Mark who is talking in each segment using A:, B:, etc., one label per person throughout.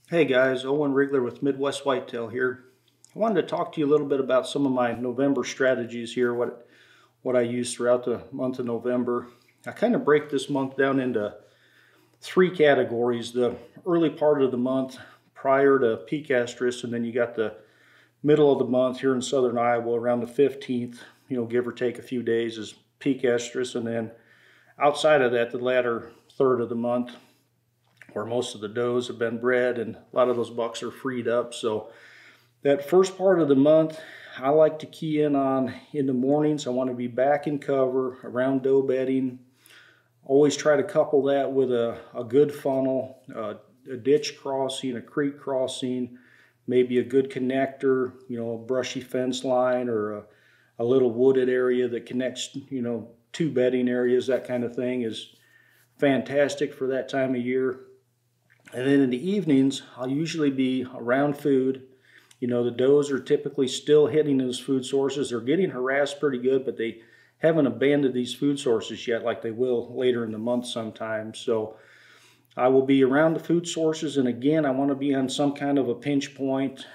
A: Hey guys, Owen Rigler with Midwest Whitetail here. I wanted to talk to you a little bit about some of my November strategies here, what I use throughout the month of November. I kind of break this month down into three categories. The early part of the month prior to peak estrus, and then you got the middle of the month here in southern Iowa around the 15th, give or take a few days is peak estrus, and then outside of that, the latter third of the month, where most of the does have been bred and a lot of those bucks are freed up. So that first part of the month, I like to key in on in the mornings. I want to be back in cover around doe bedding. Always try to couple that with a good funnel, a ditch crossing, a creek crossing, maybe a good connector, a brushy fence line or a little wooded area that connects, two bedding areas. That kind of thing is fantastic for that time of year. And then in the evenings, I'll usually be around food. The does are typically still hitting those food sources. They're getting harassed pretty good, but they haven't abandoned these food sources yet like they will later in the month sometimes. So I will be around the food sources. And again, I want to be on some kind of a pinch point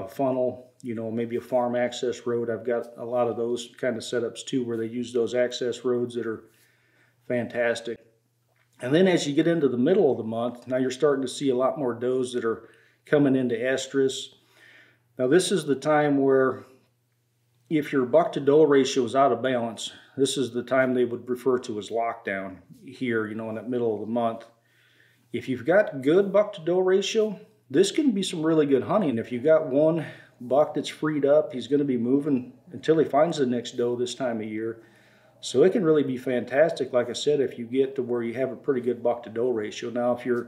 A: funnel, maybe a farm access road. I've got a lot of those kind of setups too, where they use those access roads that are fantastic. And then as you get into the middle of the month, now you're starting to see a lot more does that are coming into estrus. Now this is the time where if your buck to doe ratio is out of balance, this is the time they would refer to as lockdown here, in that middle of the month. If you've got good buck to doe ratio, this can be some really good hunting. If you've got one buck that's freed up, he's going to be moving until he finds the next doe this time of year. So it can really be fantastic, like I said, if you get to where you have a pretty good buck to doe ratio. Now, if your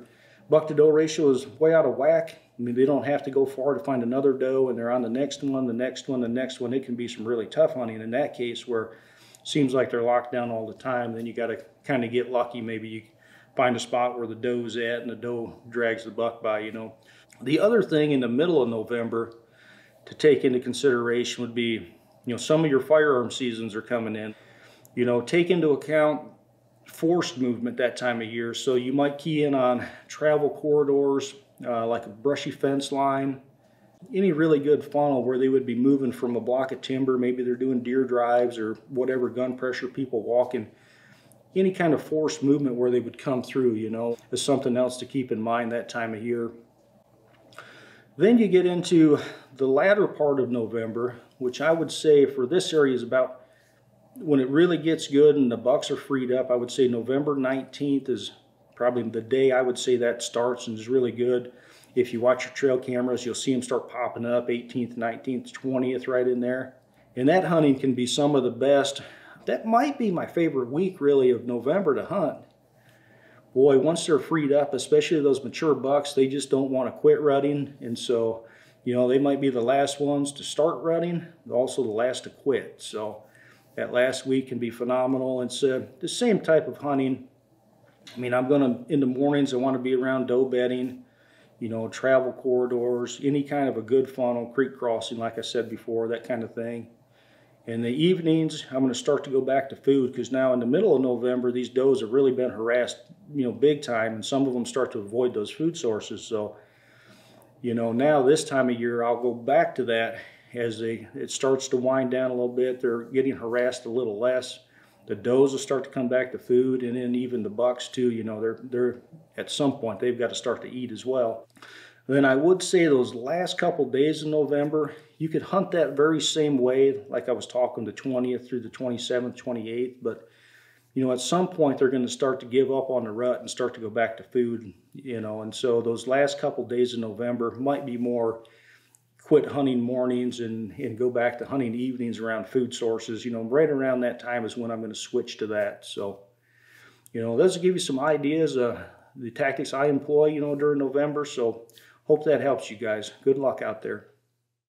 A: buck to doe ratio is way out of whack, they don't have to go far to find another doe, and they're on the next one, the next one, the next one. It can be some really tough hunting in that case where it seems like they're locked down all the time. Then you got to kind of get lucky. Maybe you find a spot where the doe's at and the doe drags the buck by, The other thing in the middle of November to take into consideration would be, some of your firearm seasons are coming in. Take into account forced movement that time of year. So you might key in on travel corridors, like a brushy fence line, any really good funnel where they would be moving from a block of timber. Maybe they're doing deer drives or whatever gun pressure people walking. Any kind of forced movement where they would come through, is something else to keep in mind that time of year. Then you get into the latter part of November, which I would say for this area is about when it really gets good and the bucks are freed up. I would say November 19th is probably the day I would say that starts and is really good. If you watch your trail cameras, you'll see them start popping up 18th, 19th, 20th right in there. And that hunting can be some of the best. That might be my favorite week really of November to hunt. Boy, once they're freed up, especially those mature bucks, they just don't want to quit rutting. And so, they might be the last ones to start rutting, but also the last to quit. So that last week can be phenomenal. It's the same type of hunting. In the mornings, I want to be around doe bedding, travel corridors, any kind of a good funnel, creek crossing, like I said before, that kind of thing. In the evenings, I'm going to start to go back to food because now in the middle of November, these does have really been harassed, big time, and some of them start to avoid those food sources. So, now this time of year, I'll go back to that as it starts to wind down a little bit. They're getting harassed a little less. The does will start to come back to food, and then even the bucks too. They're at some point they've got to start to eat as well. Then I would say those last couple days in November, you could hunt that very same way, like I was talking the 20th through the 27th, 28th. But at some point they're going to start to give up on the rut and start to go back to food. And so those last couple days in November might be more quit hunting mornings and go back to hunting evenings around food sources. Right around that time is when I'm going to switch to that. So, those will give you some ideas of the tactics I employ, during November. So hope that helps you guys. Good luck out there.